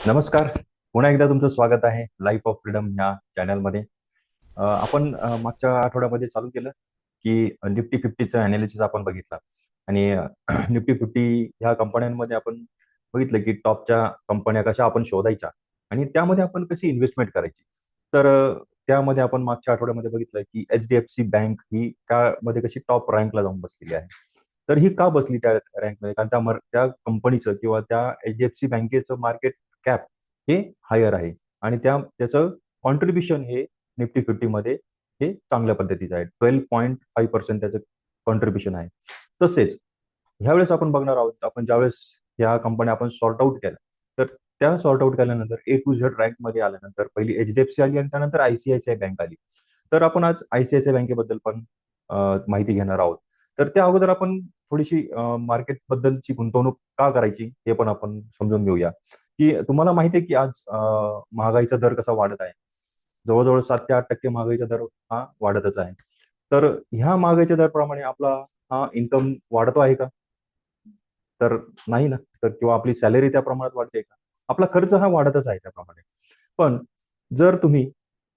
नमस्कार. पुन्हा एकदा तुमचं स्वागत आहे लाईफ ऑफ फ्रीडम या चॅनलमध्ये. आपण मागच्या आठवड्यामध्ये चालू केलं की निफ्टी 50चं अनालिसिस आपण बघितलं आणि निफ्टी 50 ह्या कंपन्यांमध्ये आपण बघितलं की टॉपच्या कंपन्या कशा आपण शोधायच्या आणि त्यामध्ये आपण कशी इन्व्हेस्टमेंट करायची. तर त्यामध्ये आपण मागच्या आठवड्यामध्ये बघितलं की एच-डी-एफ-सी बँक ही त्यामध्ये कशी टॉप रँकला जाऊन बसलेली आहे. तर ही का बसली त्या रँकमध्ये? कारण त्या कंपनीचं किंवा त्या एच-डी-एफ-सी बँकेचं मार्केट कॅप हे हायर आहे आणि त्याचं कॉन्ट्रिब्युशन हे निफ्टी 50 मध्ये हे चांगल्या पद्धतीचं आहे. 12.5% त्याचं कॉन्ट्रिब्युशन आहे. तसेच ह्यावेळेस आपण बघणार आहोत, आपण ज्यावेळेस ह्या कंपन्या आपण सॉर्ट आउट केल्या, तर त्या सॉर्ट आउट केल्यानंतर ए टू झेड रँकमध्ये आल्यानंतर पहिली एच-डी-एफ-सी आली आणि त्यानंतर आय-सी-आय-सी-आय बँक आली. तर आपण आज आय-सी-आय-सी-आय बँकेबद्दल पण माहिती घेणार आहोत. तर त्या अगोदर आपण थोडीशी मार्केटबद्दलची गुंतवणूक का करायची हे पण आपण समजून घेऊया. की तुम्हाला माहिती आहे की आज महागाईचा दर कसा वाढत आहे. जवळ-जवळ 7 ते 8% महागाईचा दर हा वाढतच आहे. तर ह्या महागाईच्या दरप्रमाणे आपला हा इन्कम वाढतो आहे का? तर नाही ना. तर किंवा आपली सॅलरी त्या प्रमाणात वाढते का? आपला खर्च हा वाढतच आहे त्याप्रमाणे. पण जर तुम्ही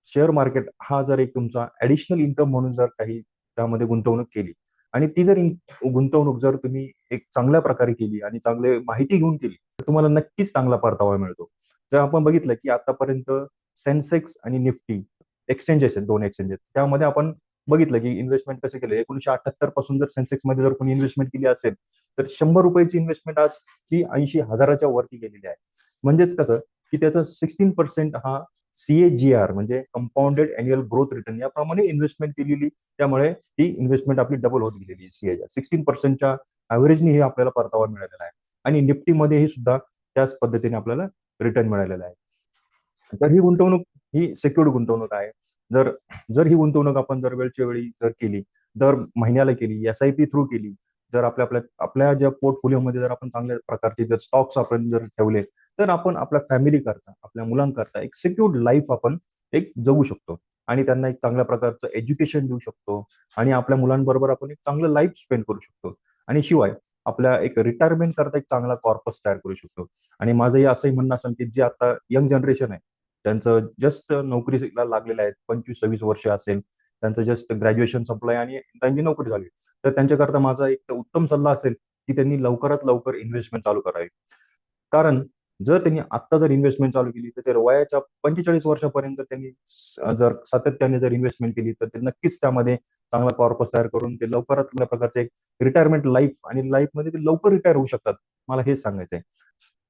शेअर मार्केट हा जर एक तुमचा ॲडिशनल इन्कम म्हणून जर काही त्यामध्ये गुंतवणूक केली आणि ती जर गुंतवणूक जर तुम्ही एक चांगल्या प्रकारे केली आणि चांगली माहिती घेऊन केली, तर तुम्हाला नक्कीच चांगला परतावा मिळतो. जर आपण बघितलं की आतापर्यंत सेन्सेक्स आणि निफ्टी एक्सचेंजेस आहेत, 2 एक्सचेंजेस. त्यामध्ये आपण बघितलं की इन्व्हेस्टमेंट कसं केलं. 1978 पासून जर सेन्सेक्समध्ये जर कोणी इन्व्हेस्टमेंट केली असेल, तर ₹100 ची इन्व्हेस्टमेंट आज ती 80,000च्या वरती गेलेली आहे. म्हणजेच कसं की त्याचं 16% हा सी-ए-जी-आर म्हणजे कंपाउंडेड अॅन्युअल ग्रोथ रिटर्न याप्रमाणे इन्व्हेस्टमेंट केलेली, त्यामुळे ती इन्व्हेस्टमेंट आपली डबल होत गेलेली आहे सी-ए-जी-आर. 16%च्या एव्हरेजनी हे आपल्याला परतावा मिळालेला आहे आणि निफ्टीमध्येही सुद्धा त्याच पद्धतीने आपल्याला रिटर्न मिळालेला आहे. तर ही गुंतवणूक ही सिक्युर्ड गुंतवणूक आहे. जर जर ही गुंतवणूक आपण जर वेळच्या वेळी जर केली, दर महिन्याला केली, एस-आय-पी थ्रू केली, जर आपल्या ज्या पोर्टफोलिओमध्ये जर आपण चांगल्या प्रकारचे जर स्टॉक्स आपण जर ठेवले, तर आपण आपल्या फॅमिलीकरता, आपल्या मुलांकरता एक सिक्युर्ड लाईफ आपण एक जगू शकतो आणि त्यांना एक चांगल्या प्रकारचं एज्युकेशन देऊ शकतो आणि आपल्या मुलांबरोबर आपण एक चांगलं लाईफ स्पेंड करू शकतो आणि शिवाय आपल्या एक रिटायरमेंट करता एक चांगला कॉर्पस तयार करू शकतो. आणि माझंही असंही म्हणणं असेल, की जे आता यंग जनरेशन आहे, त्यांचं जस्ट नोकरीला लागलेलं आहे. 25-26 वर्ष असेल, त्यांचं जस्ट ग्रॅज्युएशन संपलंय आणि त्यांची नोकरी झाली. तर त्यांच्याकरता माझा एक उत्तम सल्ला असेल, की त्यांनी लवकरात लवकर इन्व्हेस्टमेंट चालू करावी. कारण जर त्यांनी आत्ता जर इन्व्हेस्टमेंट चालू केली, तर ते वयाच्या 45 वर्षापर्यंत त्यांनी जर सातत्याने जर इन्व्हेस्टमेंट केली, तर ते नक्कीच त्यामध्ये चांगला कॉर्पस तयार करून ते लवकरात चांगल्या प्रकारचे एक रिटायरमेंट लाईफ आणि लाईफमध्ये ते लवकर रिटायर होऊ शकतात. मला हेच सांगायचं आहे.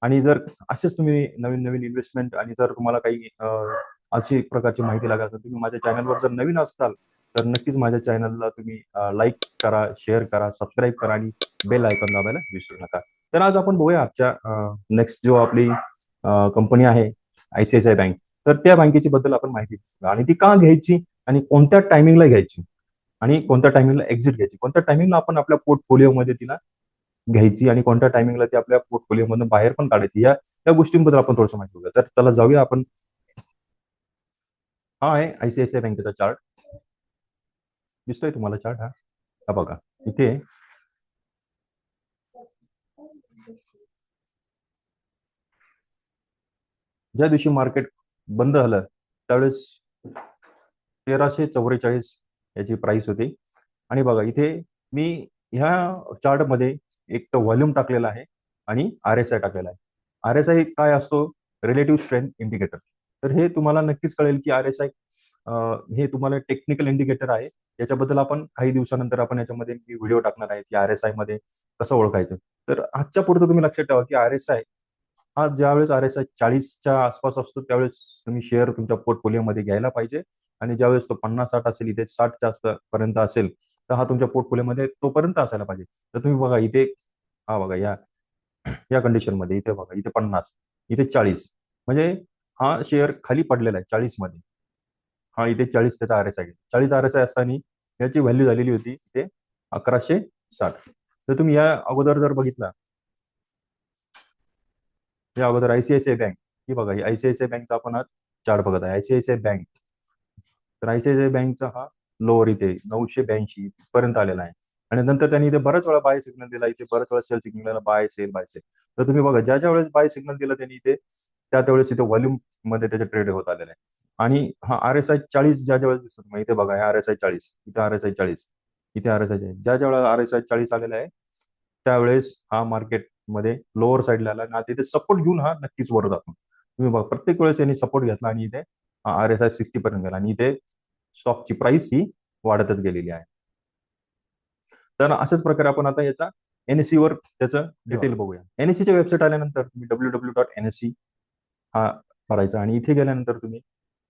आणि जर असेच तुम्ही नवीन-नवीन इन्व्हेस्टमेंट आणि जर तुम्हाला काही अशी प्रकारची माहिती लागत असेल, तुम्ही माझ्या चॅनलवर जर नवीन असाल, तर नक्कीच माझ्या चॅनलला तुम्ही लाईक करा, शेअर करा, सबस्क्राईब करा आणि बेल आयकॉन दाबायला विसरू नका. तर आज आपण बघूया आजच्या नेक्स्ट जो आपली कंपनी आहे आय-सी-आय-सी-आय बँक. तर त्या बँकेची बद्दल आपण माहिती घेऊया आणि ती का घ्यायची आणि कोणत्या टायमिंगला घ्यायची आणि कोणत्या टायमिंगला एक्झिट घ्यायची. कोणत्या टायमिंगला आपण आपल्या पोर्टफोलिओमध्ये तिला घ्यायची आणि कोणत्या टायमिंगला ती आपल्या पोर्टफोलिओमधून बाहेर पण काढायची. या गोष्टींबद्दल आपण थोडंसं माहिती घेऊया. तर चला जाऊया आपण. हा आहे आय-सी-आय-सी-आय बँकेचा चार्ट. दिसतोय तुम्हाला चार्ट हा? हा बघा. इथे ज्या दिवशी मार्केट बंद झालं, त्यावेळेस 1344 याची प्राइस होती. आणि बघा इथे मी ह्या चार्टमध्ये एक तर व्हॉल्यूम टाकलेला आहे आणि आर-एस-आय टाकलेला आहे. आर-एस-आय काय असतो? Relative strength indicator. तर हे तुम्हाला नक्कीच कळेल की आर-एस-आय हे तुम्हाला टेक्निकल इंडिकेटर आहे. याच्याबद्दल आपण काही दिवसानंतर आपण याच्यामध्ये व्हिडिओ टाकणार आहे, की आर-एस-आयमध्ये कसं ओळखायचं. तर आजच्या पुरतं तुम्ही लक्षात ठेवा, की आर-एस-आय हा ज्यावेळेस आर-एस-आय 40च्या आसपास असतो, त्यावेळेस तुम्ही शेअर तुमच्या पोर्टफोलिओमध्ये घ्यायला पाहिजे आणि ज्यावेळेस तो 50-60 असेल, इथे 60च्या पर्यंत असेल, तर हा तुमच्या पोर्टफोलिओमध्ये तोपर्यंत असायला पाहिजे. तर तुम्ही बघा इथे, हा बघा या कंडिशनमध्ये इथे बघा, इथे 50, इथे 40 म्हणजे हा शेअर खाली पडलेला आहे 40 मध्ये. हा इथे 40 त्याचा आर-एस-आय आहे. 40 आर-एस-आय असताना याची व्हॅल्यू झालेली होती इथे 1160. तर तुम्ही या अगोदर जर बघितला, या अगोदर आय-सी-आय-सी-आय बँक, ही बघा, ही आय-सी-आय-सी-आय बँकचा आपण आज चार्ट बघत आहे. आय-सी-आय-सी-आय बँक, तर आय-सी-आय-सी-आय बँकचा हा लोअर इथे 982 पर्यंत आलेला आहे आणि नंतर त्यांनी इथे बऱ्याच वेळा बाय सिग्नल दिला, इथे बऱ्याच वेळा सेल सिग्नल दिला, बाय सेल बाय सेल. तर तुम्ही बघा, ज्या ज्या वेळेस बाय सिग्नल दिला त्यांनी इथे त्यावेळेस इथे व्हॉल्यूम मध्ये त्याचे ट्रेड होत आलेले आहे. आणि हा RSI 40 ज्या ज्या वेळेस दिसतो, मग इथे बघा RSI 40, इथे RSI 40, इथे RSI 40, ज्या ज्या वेळेला RSI 40 आलेला आहे त्यावेळेस हा मार्केटमध्ये लोअर साईडला आला आणि तिथे सपोर्ट घेऊन हा नक्कीच वर जातो. तुम्ही बघा प्रत्येक वेळेस यांनी सपोर्ट घेतला आणि इथे RSI 60 पर्यंत गेला आणि इथे स्टॉकची प्राइस ही वाढतच गेलेली आहे. तर अशाच प्रकारे आपण आता याचा NSE वर त्याचं डिटेल बघूया. NSEच्या वेबसाईट आल्यानंतर तुम्ही www.nsc हा करायचा आणि इथे गेल्यानंतर तुम्ही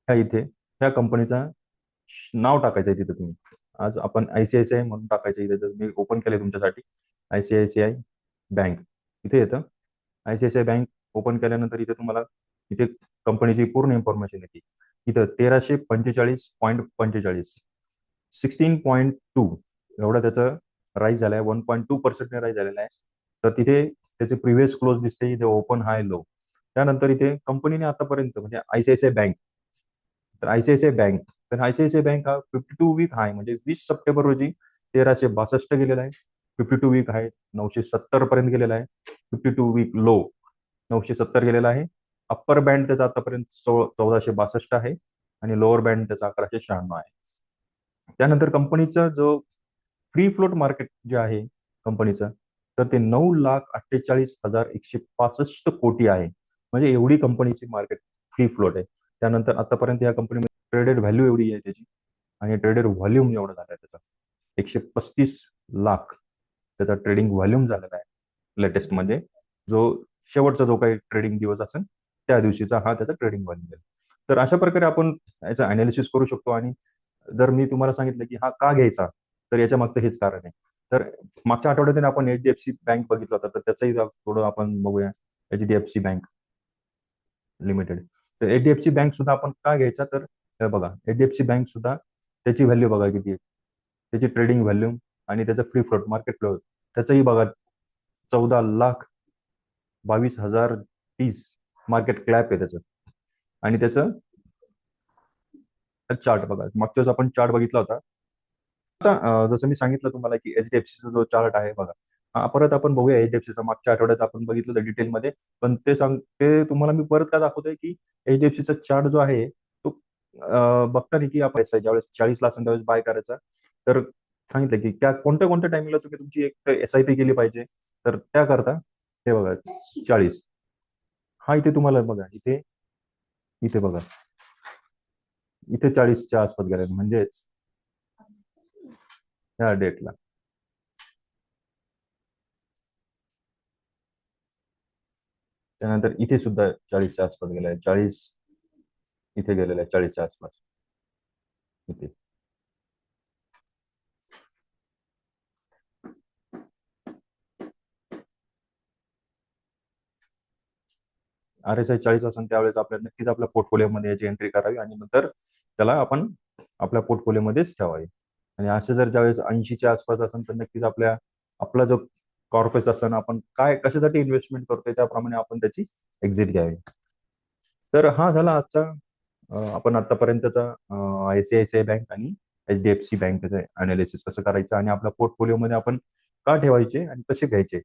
ह्या कंपनीचा नाव टाकायचं आहे तिथे तुम्ही. आज आपण ICICI म्हणून टाकायचं इथे. जर मी ओपन केलंय तुमच्यासाठी ICICI बँक, इथे येतं ICICI बँक. ओपन केल्यानंतर इथे तुम्हाला इथे कंपनीची पूर्ण इन्फॉर्मेशन येते. इथं 1345.45 16.2 एवढं त्याचं राईज झालंय. 1.2% राईज झालेला आहे. तर तिथे त्याचे प्रिव्हियस क्लोज दिसते, इथे ओपन हाय लो. त्यानंतर इथे कंपनीने आतापर्यंत म्हणजे ICICI बँक, तर ICICI बँक, तर ICICI बँक हा 52 वीक हाय म्हणजे 20 सप्टेंबर रोजी 1362 गेलेला आहे. 52 वीक हाय 970 पर्यंत गेलेला आहे. 52 वीक लो 970 गेलेला आहे. अप्पर बँड त्याचा आतापर्यंत 1462 आहे आणि लोअर बँड त्याचा 1196 आहे. त्यानंतर कंपनीचा जो फ्री फ्लोट मार्केट जे आहे कंपनीचं, तर ते 9,48,165 कोटी आहे. म्हणजे एवढी कंपनीची मार्केट फ्री फ्लोट आहे. त्यानंतर आतापर्यंत या कंपनीमध्ये ट्रेडेड व्हॅल्यू एवढी आहे त्याची आणि ट्रेडेड व्हॉल्यूम एवढा झाला आहे त्याचा 135 लाख त्याचा ट्रेडिंग व्हॉल्यूम झालेला आहे लेटेस्ट मध्ये. जो शेवटचा जो काही ट्रेडिंग दिवस असेल त्या दिवशीचा हा त्याचा ट्रेडिंग व्हॉल्यूम आहे. तर अशा प्रकारे आपण याचं अनालिसिस करू शकतो. आणि जर मी तुम्हाला सांगितलं की हा का घ्यायचा, तर याच्या मागचं हेच कारण आहे. तर मागच्या आठवड्यात आपण HDFC बँक बघितला होता, तर त्याचंही थोडं आपण बघूया. HDFC bank limited. तर HDFC बँक सुद्धा आपण का घ्यायचा, तर हे बघा HDFC बँक सुद्धा त्याची व्हॅल्यू बघा किती आहे, त्याची ट्रेडिंग व्हॅल्यूम आणि त्याचं फ्री फ्लोट मार्केट फ्लोट त्याचंही बघा 14,22,030 मार्केट क्लॅप आहे त्याचं. आणि त्याचं चार्ट बघा, मागच्या वेळेस आपण चार्ट बघितला होता. आता जसं मी सांगितलं तुम्हाला की HDFCचा जो चार्ट आहे बघा, परत आपण बघूया HDFCचा. मागच्या आठवड्यात आपण बघितलं होतं डिटेलमध्ये, पण ते तुम्हाला मी परत का दाखवतोय की HDFCचा चार्ट जो आहे तो बघताना की आपण ज्यावेळेस 40 ला असेल त्यावेळेस बाय करायचा. तर सांगितलं की कोणत्या कोणत्या टाइमला तुम्ही तुमची एक SIP केली पाहिजे, तर त्याकरता हे बघा 40 हा इथे तुम्हाला बघा, इथे इथे बघा, इथे 40च्या आसपास गेले म्हणजेच ह्या डेटला. त्यानंतर इथे सुद्धा 40च्या आसपास गेलाय, 40 इथे गेलेला आहे 40च्या आसपास इथे. RSI 40 असेल त्यावेळेस आपल्याला नक्कीच आपल्या पोर्टफोलिओमध्ये याची एंट्री करावी आणि नंतर त्याला आपण आपल्या पोर्टफोलिओमध्येच ठेवावी. आणि असं जर ज्यावेळेस 80च्या आसपास असेल तर नक्कीच आपला जो कॉर्पस असताना आपण काय कशासाठी इन्व्हेस्टमेंट करतोय त्याप्रमाणे आपण त्याची एक्झिट घ्यावी. तर हा झाला आजचा आपण आतापर्यंतचा ICICI बँक आणि HDFC बँकेचं अनालिसिस कसं करायचं आणि आपल्या पोर्टफोलिओमध्ये आपण का ठेवायचे आणि कसे घ्यायचे.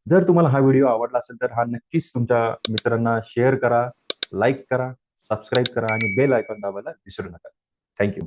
जर तुम्हाला हा व्हिडिओ आवडला असेल तर हा नक्कीच तुमच्या मित्रांना शेअर करा, लाईक करा, सबस्क्राईब करा आणि बेल आयकॉन दाबायला विसरू नका. थँक्यू.